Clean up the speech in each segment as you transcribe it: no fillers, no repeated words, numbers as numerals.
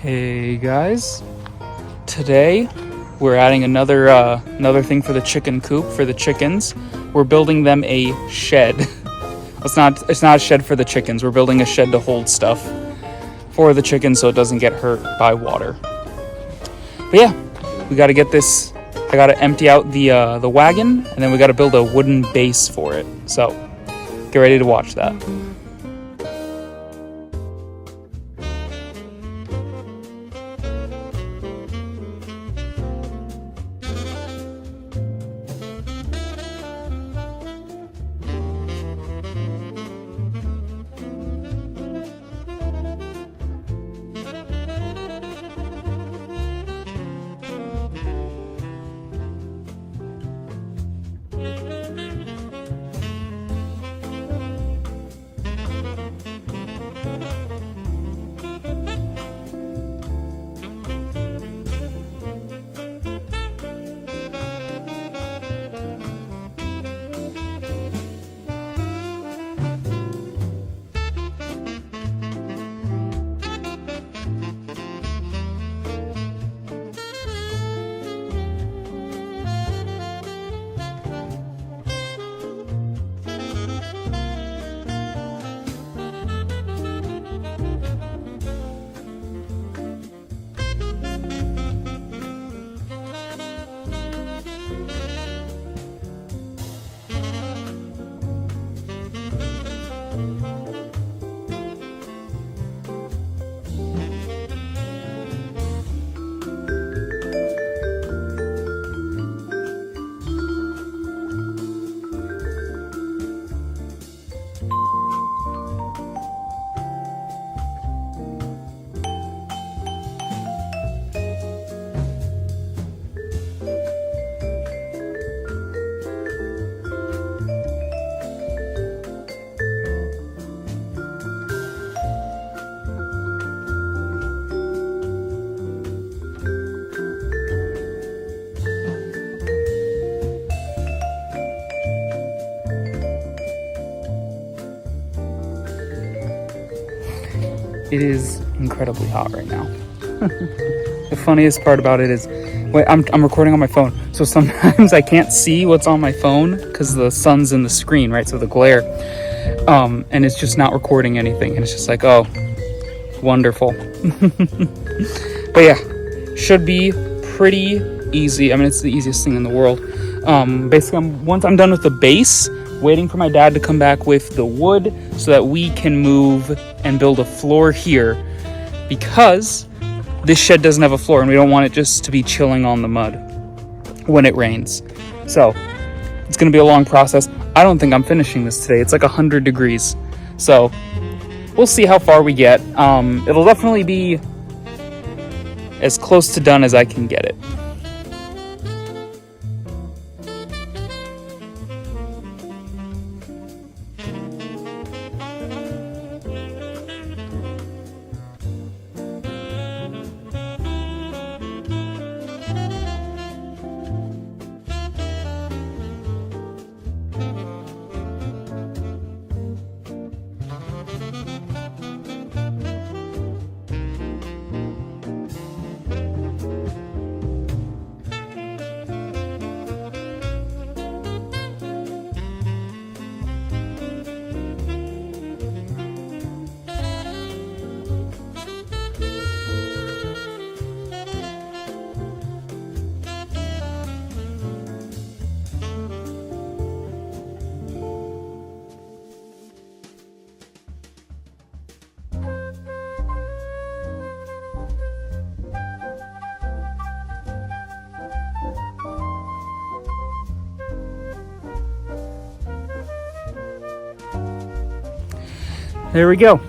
Hey guys, today we're adding another thing for the chicken coop for the chickens. We're building them a shed. It's not a shed for the chickens. We're building a shed to hold stuff for the chickens so it doesn't get hurt by water. But yeah, we got to get this. I got to empty out the wagon, and then we got to build a wooden base for it. So get ready to watch that. It is incredibly hot right now. The funniest part about it is, I'm recording on my phone, so sometimes I can't see what's on my phone because the sun's in the screen, right? So the glare, and it's just not recording anything, and it's just like, oh, wonderful. But yeah, should be pretty easy. I mean, it's the easiest thing in the world. Basically, once I'm done with the base, waiting for my dad to come back with the wood so that we can move and build a floor here, because this shed doesn't have a floor and we don't want it just to be chilling on the mud when it rains. So it's going to be a long process. I don't think I'm finishing this today. It's like 100 degrees. So we'll see how far we get. It'll definitely be as close to done as I can get it. There we go.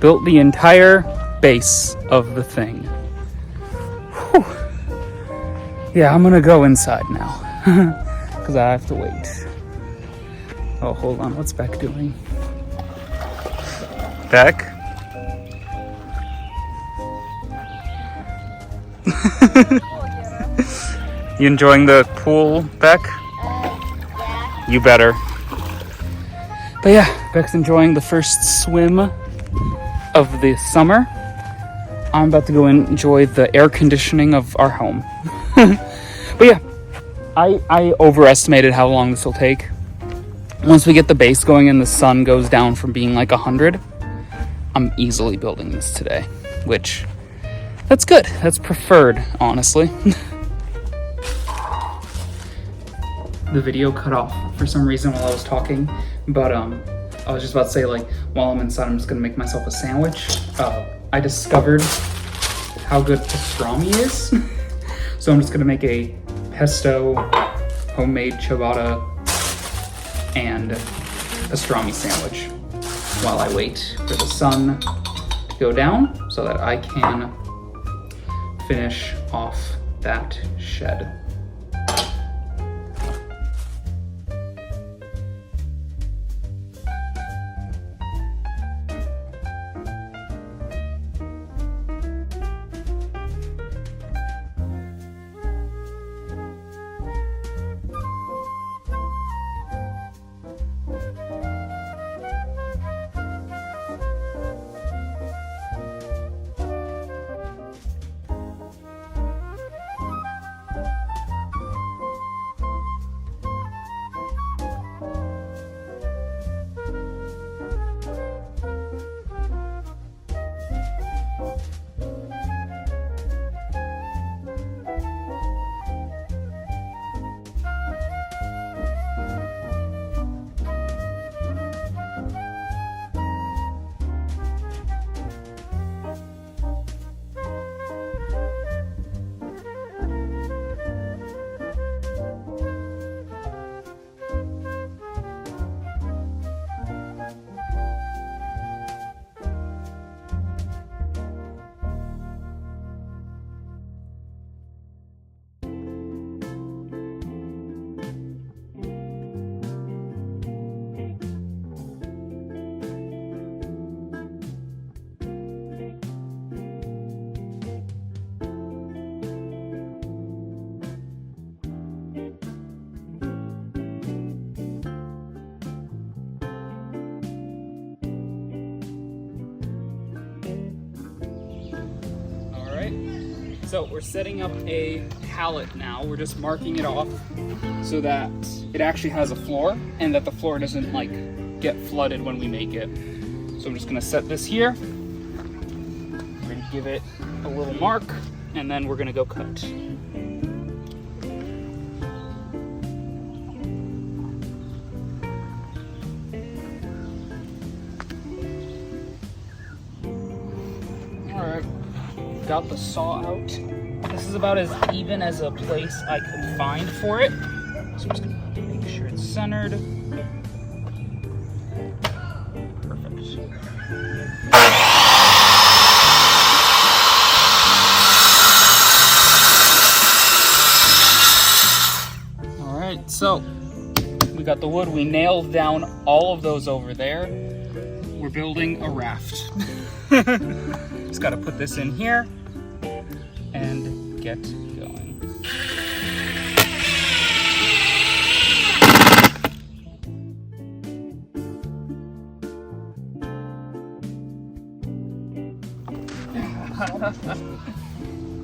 Built the entire base of the thing. Whew. Yeah, I'm gonna go inside now because I have to wait. Oh, hold on. What's Beck doing? Beck? You enjoying the pool, Beck? Yeah. You better. But yeah, Beck's enjoying the first swim of the summer. I'm about to go enjoy the air conditioning of our home. But yeah, I overestimated how long this will take. Once we get the base going and the sun goes down from being like 100, I'm easily building this today, which that's good. That's preferred, honestly. The video cut off for some reason while I was talking, but I was just about to say, like, while I'm inside, I'm just gonna make myself a sandwich. I discovered how good pastrami is, so I'm just gonna make a pesto, homemade ciabatta, and pastrami sandwich while I wait for the sun to go down so that I can finish off that shed. So we're setting up a pallet now. We're just marking it off so that it actually has a floor and that the floor doesn't like get flooded when we make it. So I'm just gonna set this here. We're gonna give it a little mark and then we're gonna go cut. Got the saw out. This is about as even as a place I could find for it. So I'm just gonna make sure it's centered. Perfect. All right, so we got the wood. We nailed down all of those over there. We're building a raft. Just gotta put this in here and get going.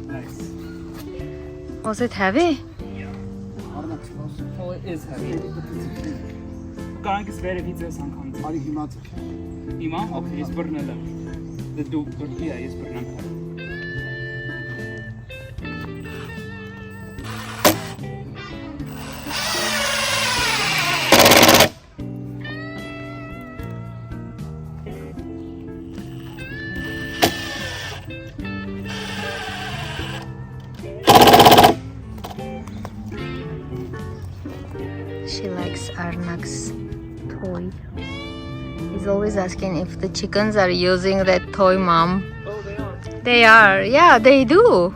Nice. Was it heavy? Oh, it is heavy. Kanka svere více sam kanka. Ali imate. Ima? Ok, izbrnele. Da du ja, izbrnem. She likes Arnak's toy. He's always asking if the chickens are using that toy, Mom. Oh, they are. They are. Yeah, they do.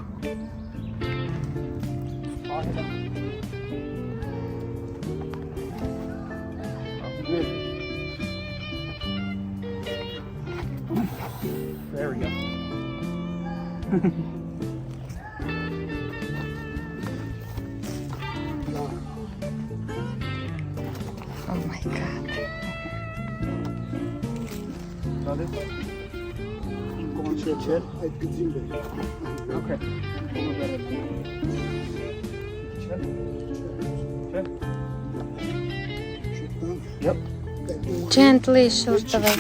There we go. Oh my God. Got it? Inconch. geçer, etkizim de. Okay. Yep. Gently short away.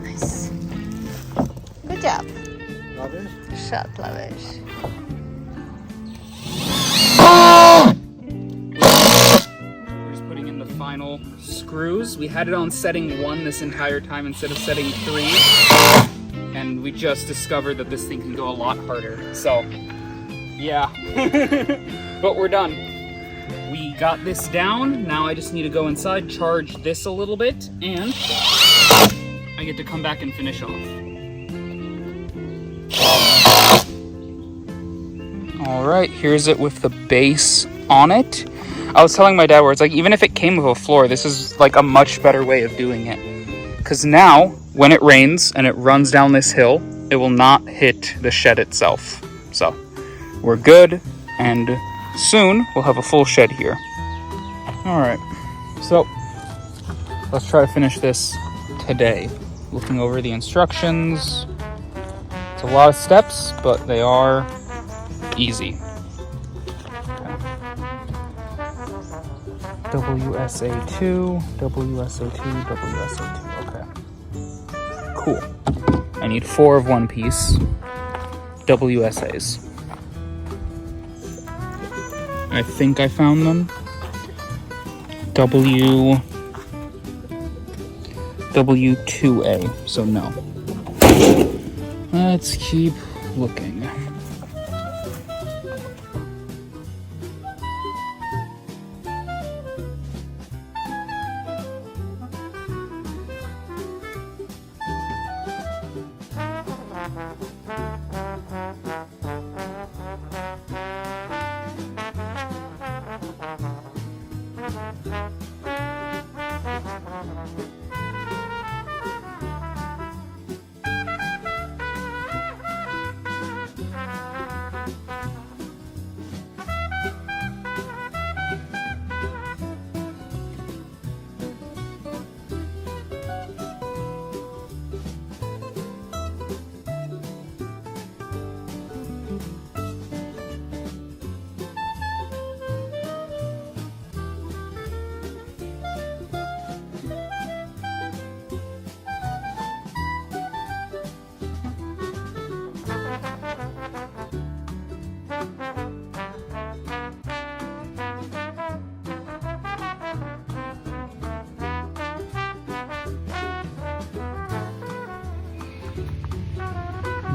Nice. Good job. Shot lavish. We're just putting in the final screws. We had it on setting 1 this entire time instead of setting 3. And we just discovered that this thing can go a lot harder. So, yeah. But we're done. We got this down. Now I just need to go inside, charge this a little bit, and I get to come back and finish off. All right, here's it with the base on it. I was telling my dad where it's like, even if it came with a floor, this is like a much better way of doing it. Because now, when it rains and it runs down this hill, it will not hit the shed itself. So, we're good, and soon we'll have a full shed here. All right, so let's try to finish this today. Looking over the instructions. It's a lot of steps, but they are easy. Okay. WSA2, WSA2, WSA2. Okay. Cool. I need 4 of one piece. WSAs. I think I found them. W2A, so no. Let's keep looking.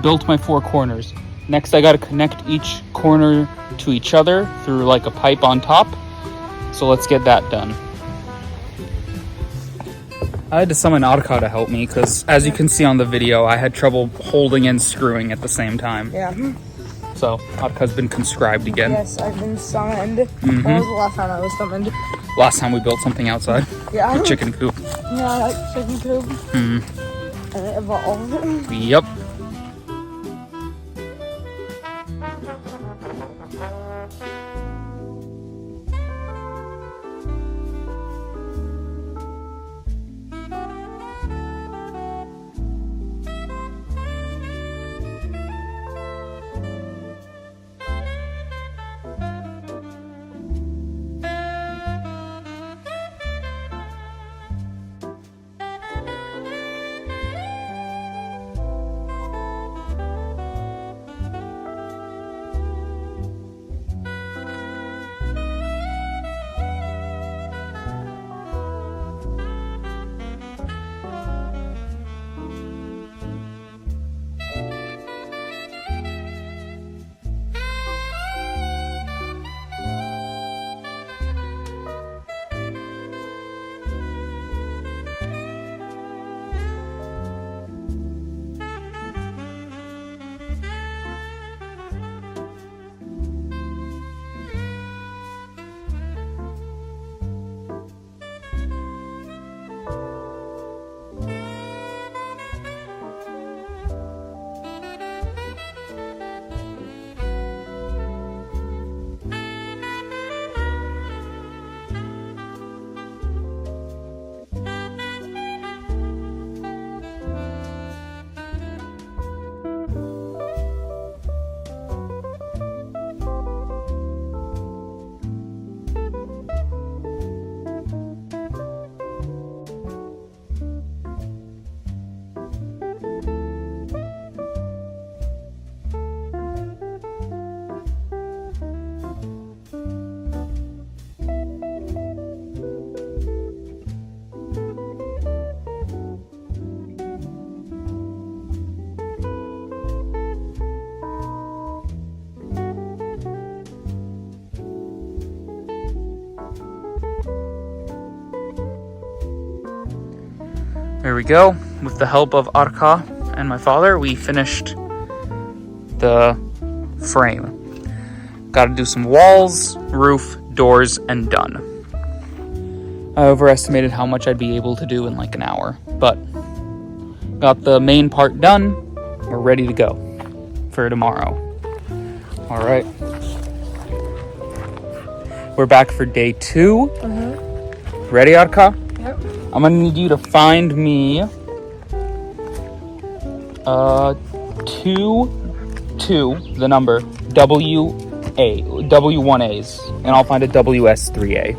Built my 4 corners. Next I gotta connect each corner to each other through like a pipe on top. So let's get that done. I had to summon Arnak to help me because as you can see on the video, I had trouble holding and screwing at the same time. Yeah. So Arnak's been conscribed again. Yes, I've been summoned. When was the last time I was summoned? Last time we built something outside. Yeah. Chicken coop. Yeah, I like chicken coop. And it evolved. Yep. There we go. With the help of Arka and my father, we finished the frame. Got to do some walls, roof, doors, and done. I overestimated how much I'd be able to do in like an hour, but got the main part done. We're ready to go for tomorrow. All right. We're back for day 2. Ready, Arka? Yep. I'm gonna need you to find me 2, the number, W1As, and I'll find a WS3A.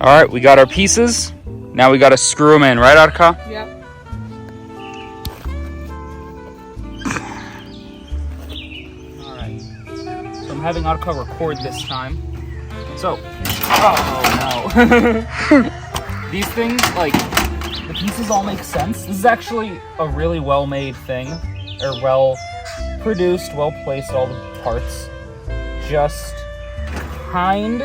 All right, we got our pieces. Now we gotta screw them in, right, Arka? Yep. All right. So I'm having Arka record this time. So, oh no. These things, like, the pieces all make sense. This is actually a really well-made thing, or well-produced, well-placed, all the parts. Just kind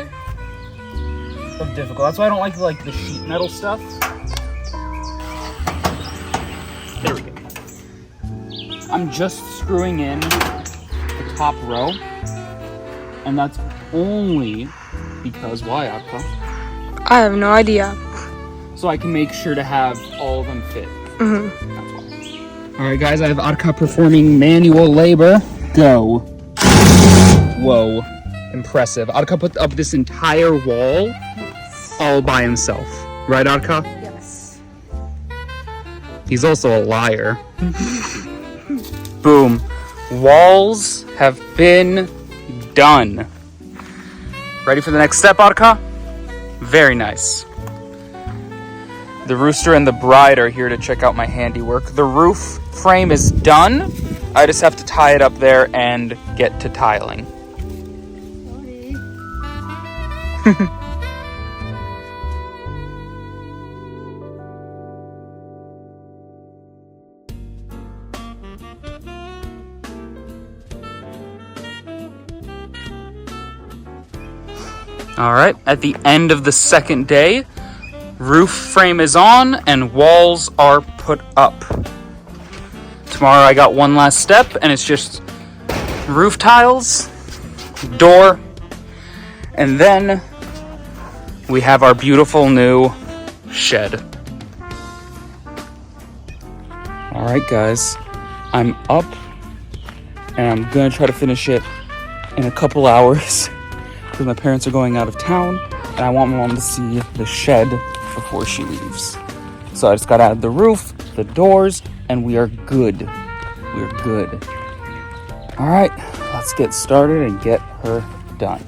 of difficult. That's why I don't like the sheet metal stuff. There we go. I'm just screwing in the top row, and that's only because why, Arka? I have no idea. So I can make sure to have all of them fit. Mm-hmm. That's why. All right, guys, I have Arka performing manual labor. Go. Whoa, impressive. Arka put up this entire wall all by himself. Right, Arka? Yes. He's also a liar. Boom. Walls have been done. Ready for the next step, Arka? Very nice. The rooster and the bride are here to check out my handiwork. The roof frame is done. I just have to tie it up there and get to tiling. All right, at the end of the second day, roof frame is on and walls are put up. Tomorrow I got one last step and it's just roof tiles, door, and then we have our beautiful new shed. All right, guys, I'm up and I'm gonna try to finish it in a couple hours because my parents are going out of town and I want my mom to see the shed before she leaves. So I just gotta add the roof, the doors, and we are good. We're good. All right, let's get started and get her done.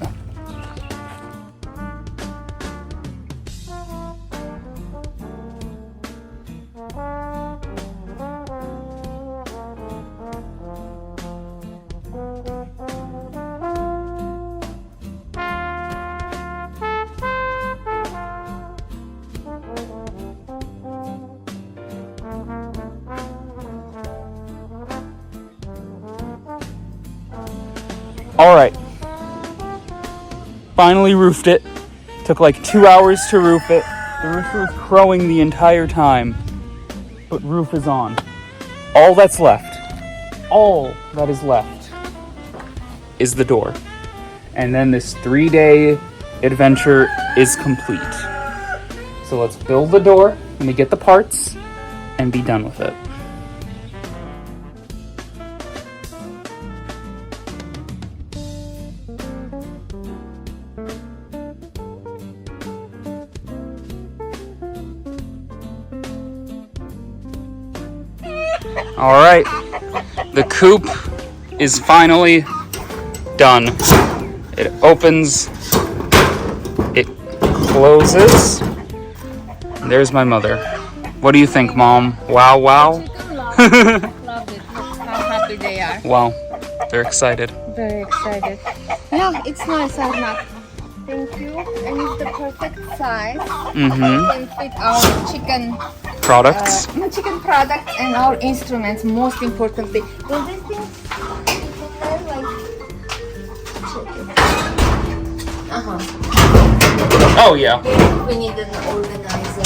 All right, finally roofed it. Took like 2 hours to roof it. The rooster was crowing the entire time, but roof is on. All that is left is the door. And then this 3-day adventure is complete. So let's build the door, let me get the parts, and be done with it. All right, the coop is finally done. It opens, it closes. There's my mother. What do you think, Mom? Wow, wow? Loved it. How happy they are. Wow, they're excited. Very excited. Yeah, it's nice, Arnak. Thank you. And it's the perfect size. Mm-hmm. We can fit our chicken Products. chicken products and our instruments, most importantly. Will these things like check it? Uh-huh. Oh, yeah. We need an organizer.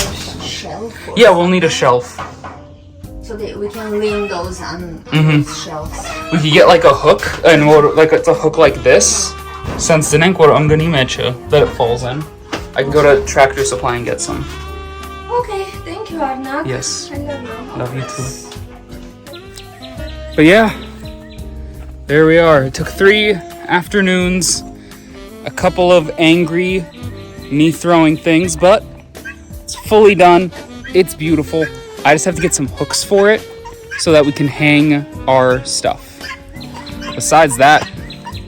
shelf? Or Yeah, we'll need a shelf. so that we can lean those on Mhm. those shelves. We could get like a hook, and like it's a hook like this. Since the neck ang gani mecha that it falls in, I can go to Tractor Supply and get some. Okay, thank you, Arnak. Yes, I love you. love you too. But yeah, there we are. It took 3 afternoons, a couple of angry me throwing things, but it's fully done. It's beautiful. I just have to get some hooks for it so that we can hang our stuff. Besides that,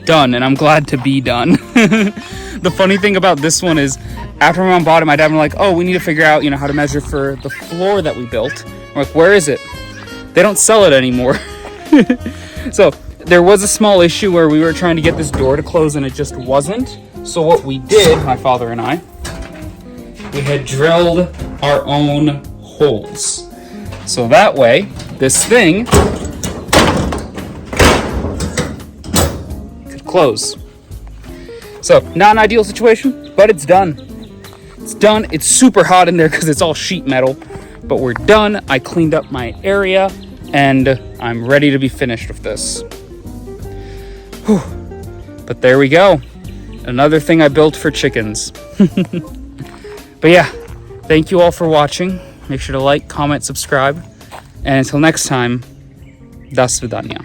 done, and I'm glad to be done. The funny thing about this one is, after my mom bought it, my dad was like, oh, we need to figure out, how to measure for the floor that we built. I'm like, where is it? They don't sell it anymore. So there was a small issue where we were trying to get this door to close and it just wasn't. So what we did, my father and I, we had drilled our own holes. So that way, this thing could close. So, not an ideal situation, but it's done. It's done. It's super hot in there because it's all sheet metal, but we're done. I cleaned up my area, and I'm ready to be finished with this. Whew. But there we go. Another thing I built for chickens. But yeah, thank you all for watching. Make sure to like, comment, subscribe. And until next time, до свидания.